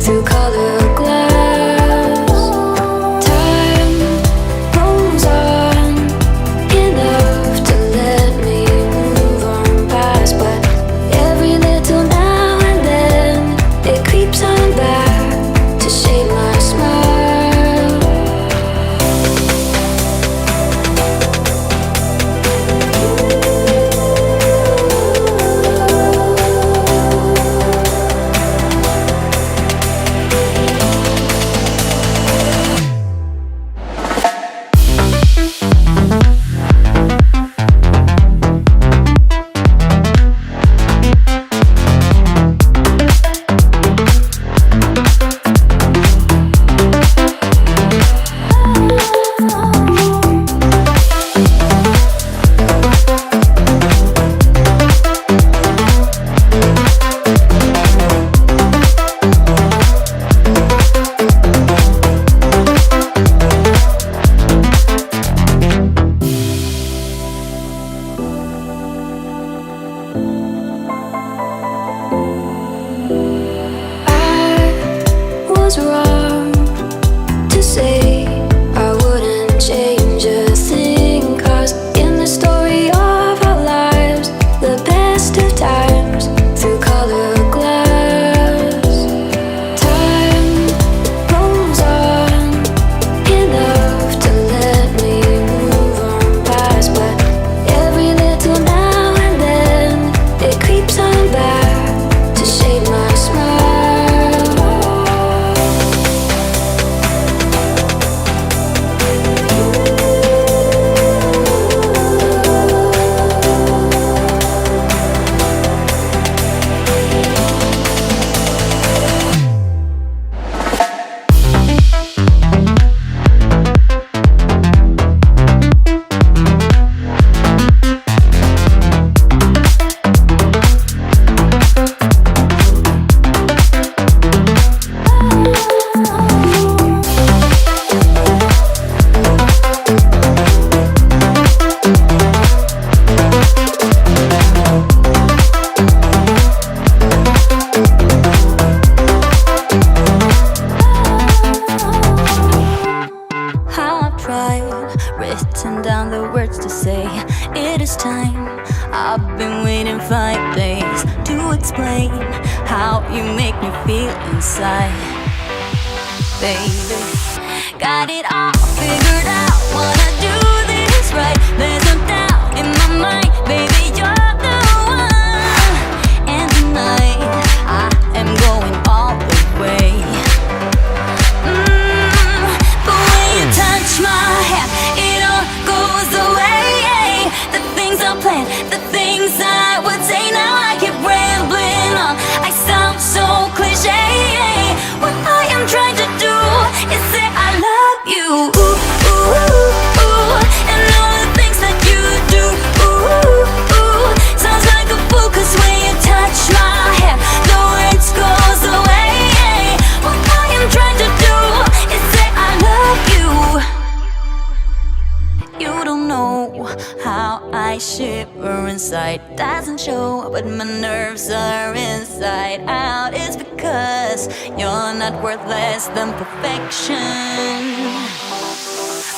Through color glass It is time. I've been waiting 5 days to explain how you make me feel inside. Baby, got it all figured out. Wanna do this right. There's no doubt in my mind. Baby, you're the one. And tonight I am going all the way. The way you touch my hand, it all goes away. The things I planned, the things I would say, now I keep rambling on. I sound so cliche. What I am trying to do is say I love you. Ooh, ooh, ooh. And all the things that you do. Ooh, ooh. Sounds like a fool, 'cause when you touch my hair, the words goes away. What I am trying to do is say I love you. You don't know how I shiver inside. Doesn't show, but my nerves are inside out. It's because you're not worth less than perfection.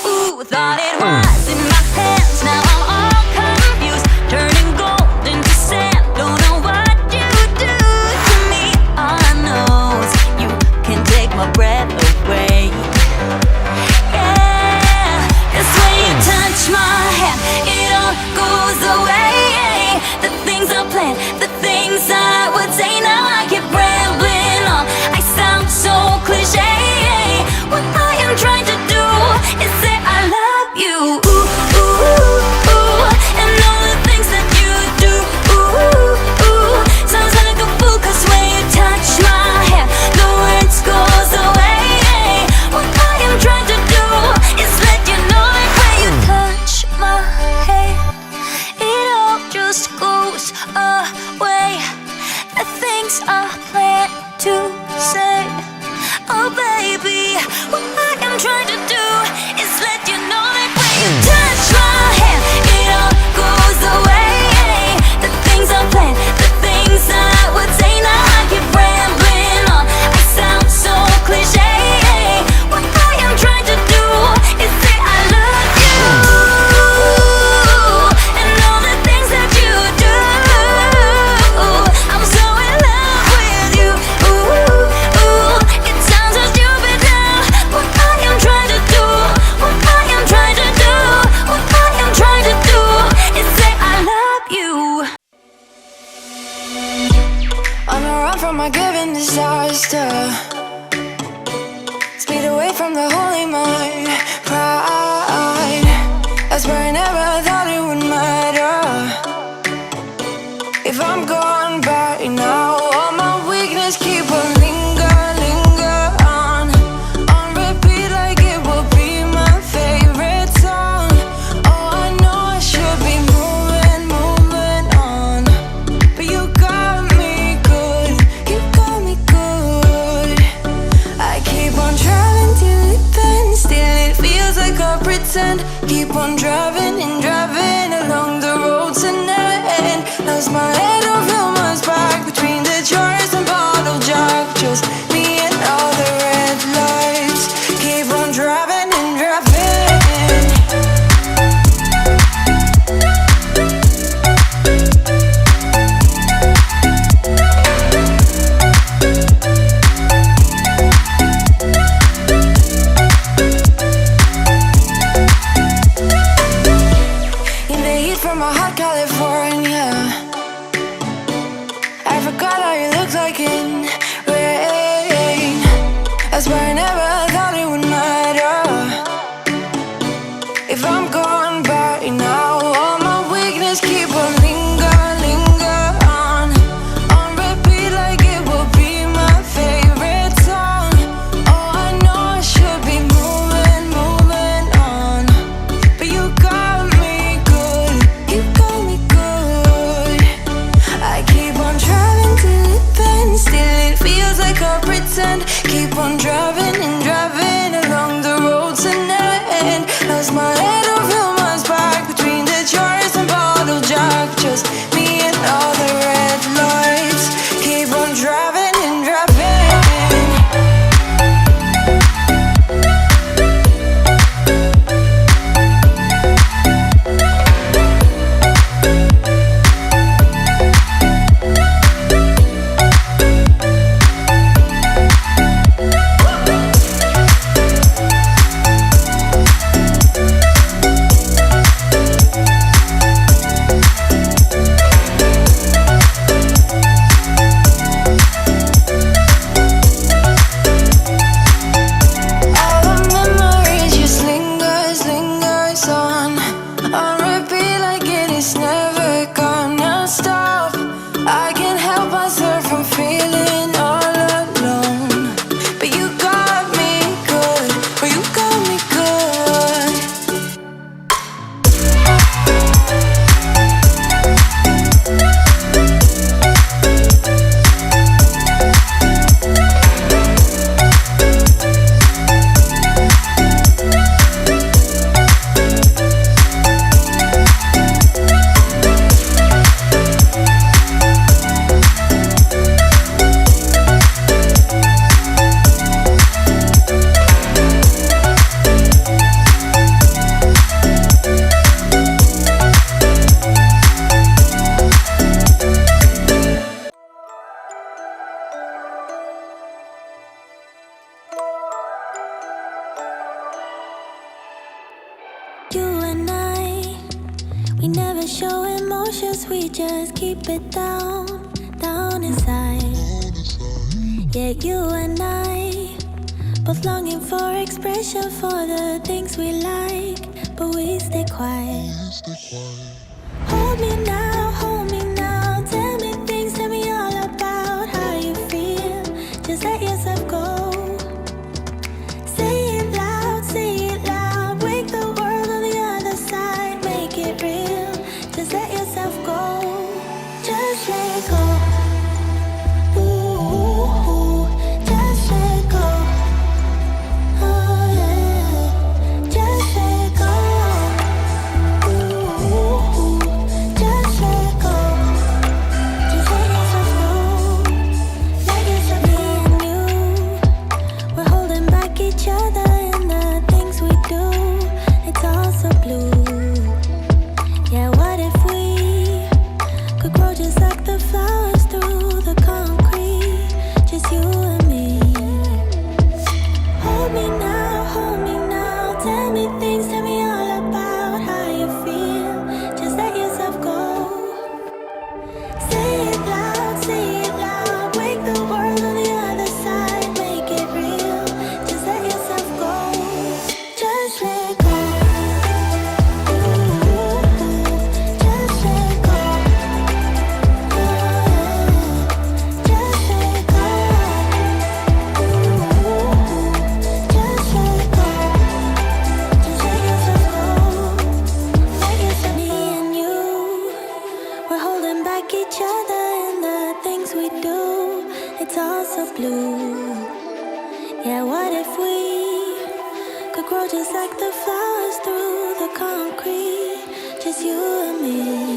Ooh, thought it was in my hands, now I'm all confused. Turning gold into sand, don't know what you do to me. All I know is you can take my breath away. Yeah, 'cause when you touch my hand, it all goes away. The things I planned, the things I would say, now I keep rambling on. I sound so cliche. What I am trying to do is say I love you. Ooh, ooh, ooh. And all the things that you do. Ooh, ooh. Sounds like a fool, 'cause when you touch my hair, the words goes away. What I am trying to do is let you know that when you touch my hair, it all just goes away. The things I plan to say, oh baby, what I am trying to do is let you know that when you touch my hand, it all goes away. The things I plan, the things I would say, now I keep rambling on. I sound so cliche. What I am trying to do is say I love you. And all the things that you do. I'm so in love with you. Ooh, ooh. It sounds so stupid now. What I am trying to do, what I am trying to do, what I am trying to do is say I love you. On a run from a given disaster, speed away from the holy mind. Pride, that's where I never thought it would matter. If I'm gone by now, all my weakness keep on linger on repeat, like it will be my favorite song. Oh, I know I should be moving on, but you got me good, you got me good. I keep on driving till it bends, still it feels like I pretend. Keep on driving and driving along the road tonight. Lost my head over my back between the jars and bottle jack. Just me and all the red lights. Keep on driving and driving. never show emotions, we just keep it down, down inside. Yeah, you and I, both longing for expression for the things we like, but we stay quiet. Hold me now, tell me things, tell me all about how you feel. Just let yourself go. Say it loud, wake the world on the other side, make it real. Just let yourself go, just let go. Ooh, just let go. Oh yeah, just let go. Ooh, just let go. Just let yourself go. Let yourself be and you. We're holding back each other in the things we do. It's all so blue. Yeah, what if we could grow just like the flowers through the concrete? Just you and me. Hold me now, tell me things, tell me all about how you feel. Just let yourself go. Say it loud, wake the world on the other side, make it real. Just let yourself go, just let go. Ooh, just let go. Oh yeah, just let go. Ooh, just let go. Just let yourself go. Let yourself be and you. We're holding back each other in the things we do. It's all so blue. Yeah, what if we could grow just like the flowers through the concrete? Just you and me.